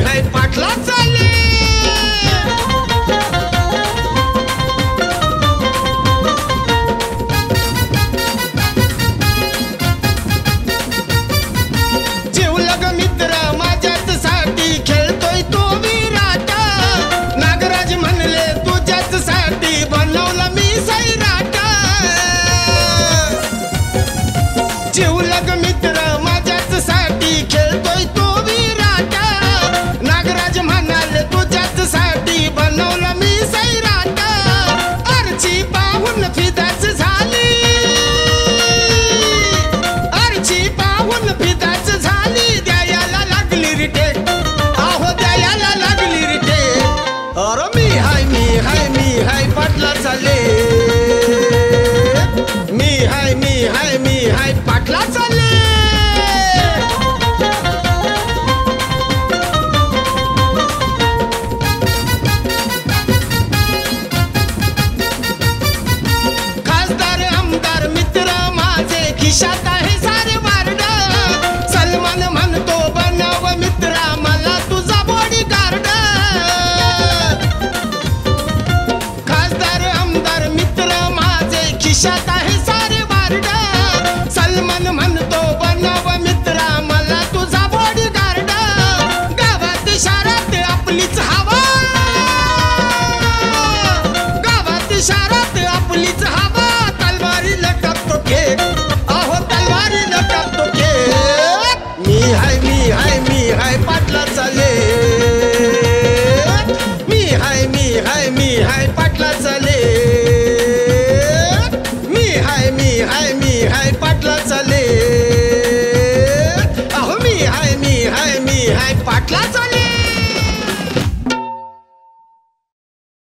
हाय पाटला चाले जीवलग मित्र माझ्याच साठी खेळतोय तो विराट नागराज म्हणले तुझ्याच साठी बनवला मी सैराट जीवलग मित्र माझ्याच साठी खेळतोय तो विराट नागराज म्हणाले तुझ्याच साठी बनवला मी सैराट अर्ची पाहून फिदाच झाली अर्ची पाहून फिदाच झाली द्यायला लागली रिटेक आहो द्यायला लागली रिटेक अरे मी हाय पाटला चाले मी हाय पाटला चाले खासदार आमदार मित्र माझे खिशात आहे सारे वार्ड सलमान म्हणतो बनव मित्रा मला तुझा बॉडीगार्ड खासदार आमदार मित्र माझे खिशात आहे सारे वार्ड सलमान म्हणतो बनव मित्रा मला तुझा बॉडीगार्ड गावात शहरात आपलीच हवा गावात शहरात आपलीच हवा तलवारी लटकतो खेळ आहो तलवारी लटकतो खेळ मी हाय पाटला चाले मी हाय पाटला चाले मी हाय पाटला चाले